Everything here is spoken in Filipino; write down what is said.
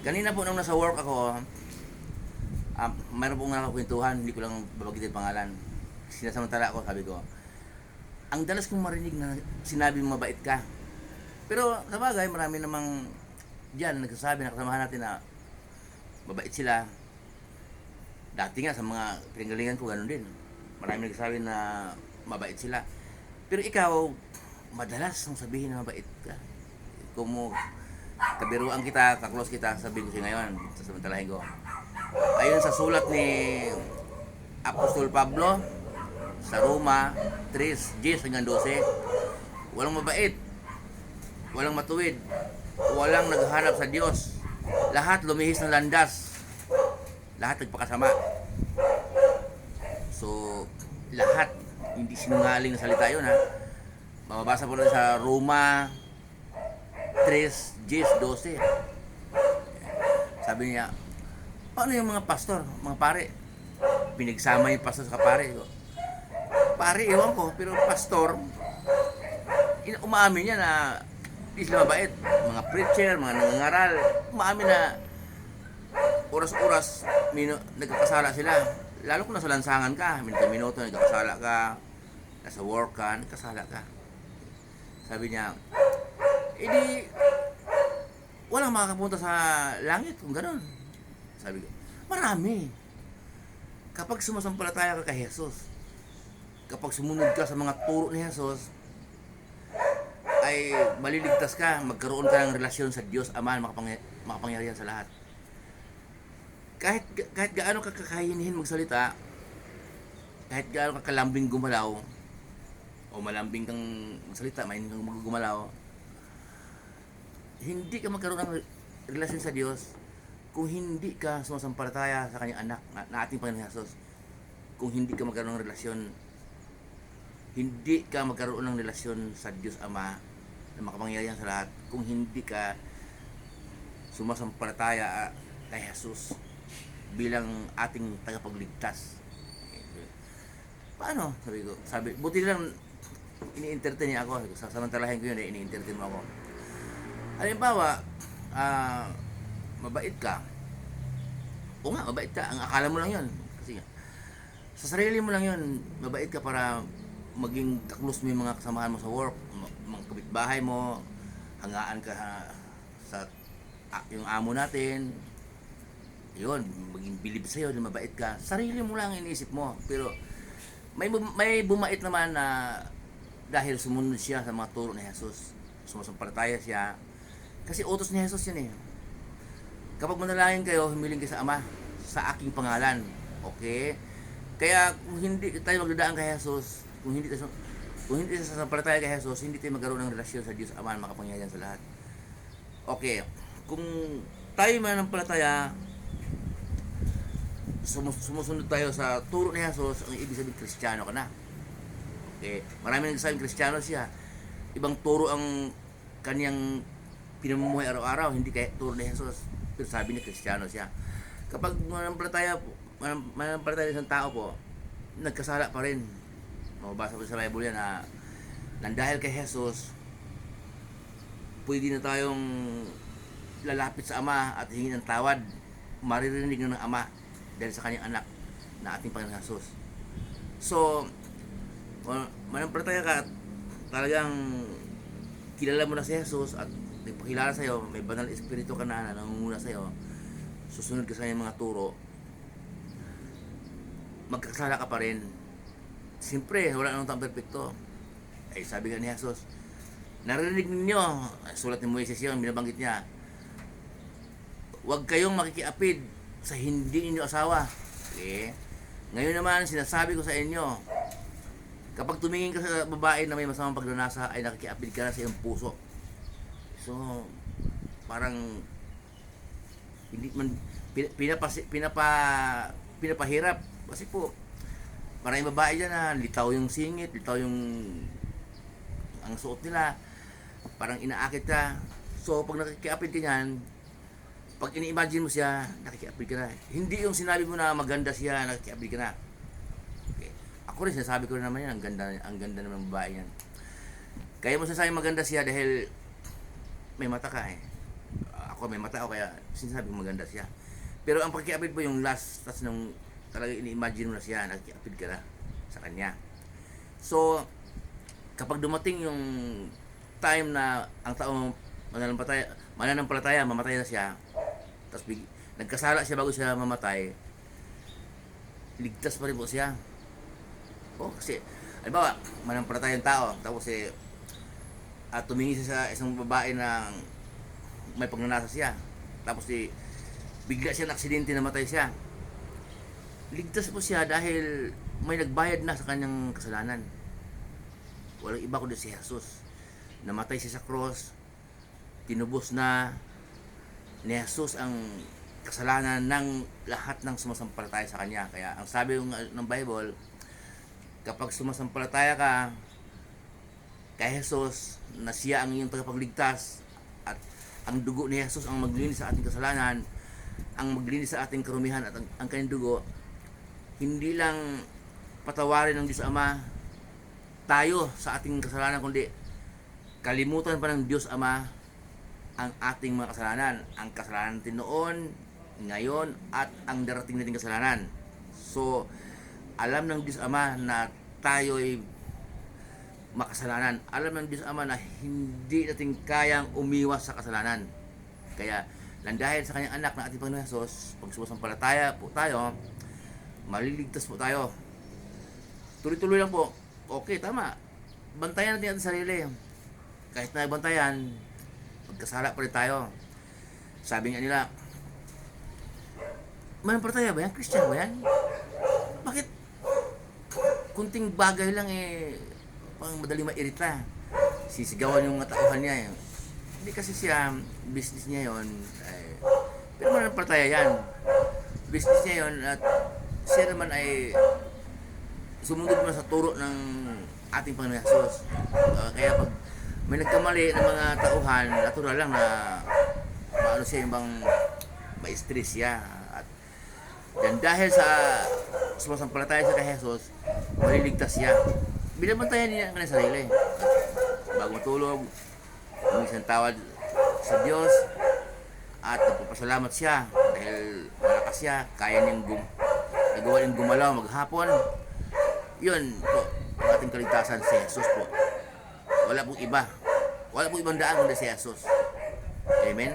Kanina po nung nasa work ako, mayroon pong nakakwentuhan, hindi ko lang babagitin pangalan. Sinasamantala ako, sabi ko, ang dalas kong marinig na sinabi mong mabait ka. Pero sa bagay, marami namang diyan nagsasabi na kasamahan natin na mabait sila. Dati nga sa mga pinanggalingan ko, ganun din. Marami nagsasabi na mabait sila. Pero ikaw, madalas ang sabihin na mabait ka. Kung mo kabiruan kita, kaklose kita, sabihin ko siya ngayon, sasamantalahin ko. Ayon sa sulat ni Apostol Pablo sa Roma 3:10-12, walang mabait, walang matuwid, walang naghahanap sa Diyos. Lahat lumihis ng landas, lahat nagpakasama. So, lahat, hindi sinungaling na salita yun ha. Mababasa po natin sa Roma 3:10-12. Sabi niya, paano yung mga pastor, mga pare? Pinagsama yung pastor sa pare. Pare, ewan ko, pero pastor, umaamin niya na hindi sila mabait. Mga preacher, mga nangangaral, umaamin na oras-oras nagkakasala sila. Lalo kung nasa lansangan ka, minuto-minuto nagkakasala ka, nasa work ka, nagkasala ka. Sabi niya, edi walang makakapunta sa langit kung gano'n. Sabi ko, marami. Kapag sumasampalataya ka kay Jesus, kapag sumunod ka sa mga turo ni Jesus, ay maliligtas ka, magkaroon ka ng relasyon sa Diyos Ama, makapangyarihan sa lahat. Kahit gaano ka kakahinihin magsalita, kahit gaano ka kalambing gumalaw, o malambing kang magsalita, mahinig kang gumalaw, hindi ka magkaroon ng relasyon sa Diyos kung hindi ka sumasampalataya sa kanyang anak na ating Panginoon Jesus. Kung hindi ka magkaroon ng relasyon, hindi ka magkaroon ng relasyon sa Diyos Ama na makapangyarihan sa lahat kung hindi ka sumasampalataya kay Jesus bilang ating tagapagligtas. Paano? Sabi, buti lang ini-entertain niya ako. Samantalahin ko yun, ini-entertain mo ako. Halimbawa, mabait ka. O nga, mabait ka. Ang akala mo lang yun. Kasi sa sarili mo lang yun, mabait ka para maging kaklose mo yung mga kasamahan mo sa work, mga kapitbahay mo, hangaan ka sa yung amo natin. Yun, maging bilib sa'yo, mabait ka. Sarili mo lang iniisip mo. Pero may bumait naman na dahil sumunod siya sa mga turo ni Jesus. Sumasampalataya siya. Kasi utos ni Jesus yun eh. Kapag manalangin kayo, humiling kayo sa Ama, sa aking pangalan. Okay? Kaya kung hindi tayo magdadaan kay Jesus, kung hindi tayo sasampalataya kay Jesus, hindi tayo magkaroon ng relasyon sa Diyos Ama na makapangyarihan sa lahat. Okay. Kung tayo manampalataya, sumusunod tayo sa turo ni Jesus, ang ibig sabihin Kristiyano ka na. Okay? Marami nagsasabing Kristiyano siya. Ibang turo ang kaniyang pinamumuhay araw-araw, hindi kaya turo ni Jesus. Pero sabi niya Kristiyano siya. Kapag manampalataya isang tao po, nagkasala pa rin. Mababasa po sa Bible yan na dahil kay Jesus, pwede na tayong lalapit sa Ama at hingin ng tawad. Maririnig na ng Ama dahil sa kanyang anak na ating Panginoon Jesus. So, manampalataya ka, talagang kilala mo na si Jesus at nagpakilala sa'yo, may banal espiritu ka na nangunguna sa'yo, susunod ka sa mga turo, magkakasala ka pa rin. Siyempre, wala namang taong perfecto. Ay sabi nga ni Jesus, narinig ninyo, sulat ni Moises yun, binabanggit niya, huwag kayong makikiapid sa hindi ninyo asawa. Okay? Ngayon naman, sinasabi ko sa inyo, kapag tumingin ka sa babae na may masamang pagdanasa, ay nakikiapid ka na sa iyong puso. So, parang hindi man pinapahirap kasi po maraming babae dyan na litaw yung singit, litaw yung ang suot nila, parang inaakit ka. So, pag nakikiapid ka niyan, pag ini-imagine mo siya, nakikiapid ka na. Hindi yung sinabi mo na maganda siya, nakikiapid ka na. Okay. Ako rin, sinasabi ko rin naman yan, ang ganda naman ng babae yan. Kaya mo sinasabi maganda siya dahil may mata ka eh. ako may mata o kaya sinasabi ko maganda siya. Pero ang pagkiapid po yung last, tas nung talaga ini-imagine mo na siya, nagkiapid ka na sa kanya. So, kapag dumating yung time na ang taong mananampalataya, mamatay na siya, tapos nagkasala siya bago siya mamatay, ligtas pa rin po siya. Kasi, halimbawa, mananampalataya yung tao, tapos tumingin siya sa isang babae na may pagnanasa siya, tapos bigla siya na aksidente, namatay siya. Ligtas po siya dahil may nagbayad na sa kanyang kasalanan. Walang iba kundi si Jesus. Namatay siya sa cross, tinubos na ni Jesus ang kasalanan ng lahat ng sumasampalataya sa kanya. Kaya ang sabi ng Bible, kapag sumasampalataya ka kay Jesus na siya ang iyong tagapagligtas at ang dugo ni Jesus ang maglinis sa ating kasalanan, ang maglinis sa ating karumihan at ang kanyang dugo, hindi lang patawarin ng Diyos Ama tayo sa ating kasalanan, kundi kalimutan pa ng Diyos Ama ang ating mga kasalanan, ang kasalanan natin noon, ngayon, at ang darating nating kasalanan. So, alam ng Diyos Ama na tayo'y makasalanan. Alam ng Diyos Ama na hindi natin kayang umiwas sa kasalanan. Kaya, nang dahil sa kanyang anak na ating Panginoon Jesus, pag sumasampalataya po tayo, maliligtas po tayo. Tuloy-tuloy lang po. Okay, tama. Bantayan natin ang sarili. Kahit na bantayan, magkasala pa rin tayo. Sabi nga nila, manampalataya ba yan? Christian ba yan? Bakit? Kunting bagay lang pang madali mairita. Sisigawan yung tauhan niya. Hindi kasi siya, business niya yon. Pero manampalataya yan. Business niya yon at siya naman ay sumunod naman sa turo ng ating Panginoon Jesus. Kaya pag may nagkamali ng mga tauhan, natural lang na maano siya yung bang ma-stress siya. At yan, dahil sa sumasampalataya siya kay Jesus, maliligtas siya. Binabantayan niya ang kanyang sarili. Bago matulog, isang tawad sa Diyos at nagpapasalamat siya dahil malakas siya, kaya niyang nagawa niyang gumalaw maghapon. Yun po ang ating kaligtasan, si Jesus po. Wala pong iba. Wala pong ibang daan kundi si Jesus. Amen.